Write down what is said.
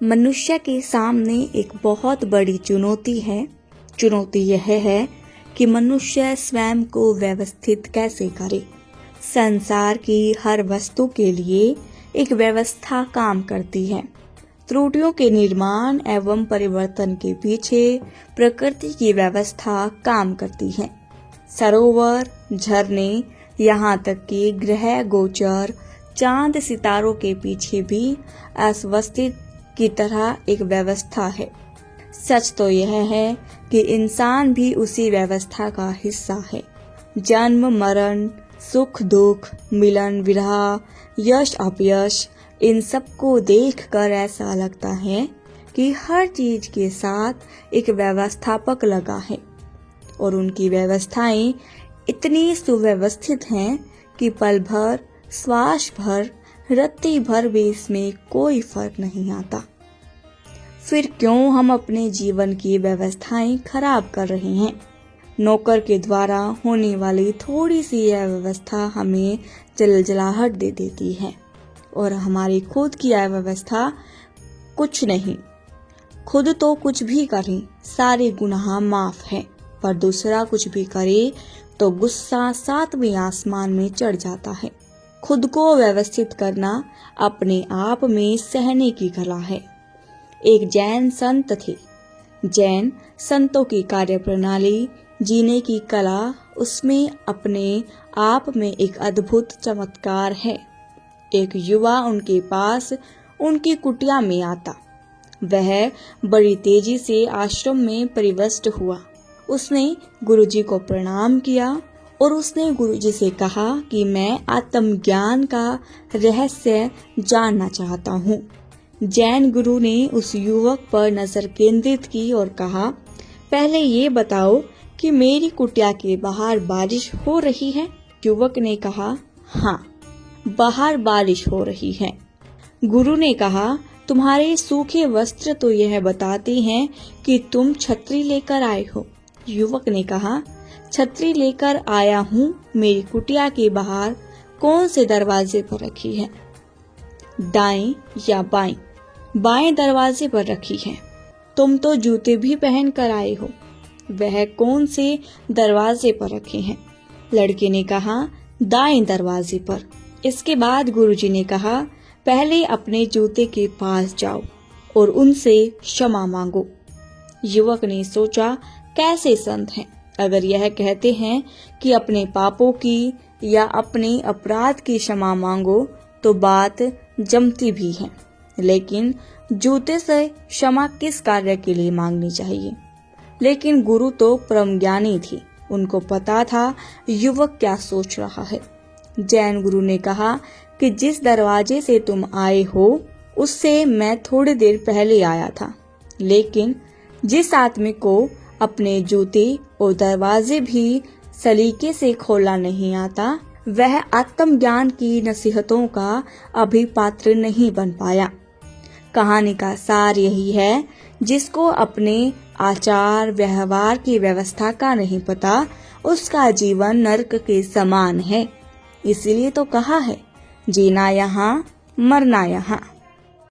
मनुष्य के सामने एक बहुत बड़ी चुनौती है। चुनौती यह है कि मनुष्य स्वयं को व्यवस्थित कैसे करे। संसार की हर वस्तु के लिए एक व्यवस्था काम करती है। त्रुटियों के निर्माण एवं परिवर्तन के पीछे प्रकृति की व्यवस्था काम करती है। सरोवर, झरने, यहाँ तक कि ग्रह गोचर, चांद सितारों के पीछे भी अव्यवस्थित की तरह एक व्यवस्था है। सच तो यह है कि इंसान भी उसी व्यवस्था का हिस्सा है। जन्म मरण, सुख दुख, मिलन विरह, यश अपयश, इन सबको देखकर ऐसा लगता है कि हर चीज के साथ एक व्यवस्थापक लगा है और उनकी व्यवस्थाएं इतनी सुव्यवस्थित हैं कि पल भर, श्वास भर, रत्ती भर भी इसमें कोई फर्क नहीं आता। फिर क्यों हम अपने जीवन की व्यवस्थाएं खराब कर रहे हैं? नौकर के द्वारा होने वाली थोड़ी सी यह व्यवस्था हमें जलजलाहट दे देती है और हमारी खुद की यह व्यवस्था कुछ नहीं। खुद तो कुछ भी करें सारे गुनाह माफ है, पर दूसरा कुछ भी करे तो गुस्सा सातवें आसमान में चढ़ जाता है। खुद को व्यवस्थित करना अपने आप में सहने की कला है। एक जैन संत थे। जैन संतों की कार्यप्रणाली, जीने की कला, उसमें अपने आप में एक अद्भुत चमत्कार है। एक युवा उनके पास उनकी कुटिया में आता। वह बड़ी तेजी से आश्रम में प्रविष्ट हुआ। उसने गुरुजी को प्रणाम किया और उसने गुरुजी से कहा कि मैं आत्मज्ञान का रहस्य जानना चाहता हूँ। जैन गुरु ने उस युवक पर नजर केंद्रित की और कहा, पहले ये बताओ कि मेरी कुटिया के बाहर बारिश हो रही है? युवक ने कहा, हाँ, बाहर बारिश हो रही है। गुरु ने कहा, तुम्हारे सूखे वस्त्र तो यह बताते हैं कि तुम छतरी लेकर आए हो। युवक ने कहा, छतरी लेकर आया हूँ। मेरी कुटिया के बाहर कौन से दरवाजे पर रखी है? दाएं या बाएं? बाएं दरवाजे पर रखी है। तुम तो जूते भी पहन कर आए हो, वह कौन से दरवाजे पर रखे हैं? लड़के ने कहा, दाएं दरवाजे पर। इसके बाद गुरुजी ने कहा, पहले अपने जूते के पास जाओ और उनसे क्षमा मांगो। युवक ने सोचा, कैसे संत हैं, अगर यह कहते हैं कि अपने पापों की या अपने अपराध की क्षमा मांगो तो बात जमती भी है, लेकिन जूते से क्षमा किस कार्य के लिए मांगनी चाहिए? लेकिन गुरु तो परम ज्ञानी थी, उनको पता था युवक क्या सोच रहा है। जैन गुरु ने कहा कि जिस दरवाजे से तुम आए हो उससे मैं थोड़ी देर पहले आया था, लेकिन जिस आदमी को अपने जूते और दरवाजे भी सलीके से खोलना नहीं आता, वह आत्मज्ञान की नसीहतों का अभी पात्र नहीं बन पाया। कहानी का सार यही है, जिसको अपने आचार व्यवहार की व्यवस्था का नहीं पता, उसका जीवन नरक के समान है। इसीलिए तो कहा है, जीना यहाँ, मरना यहाँ।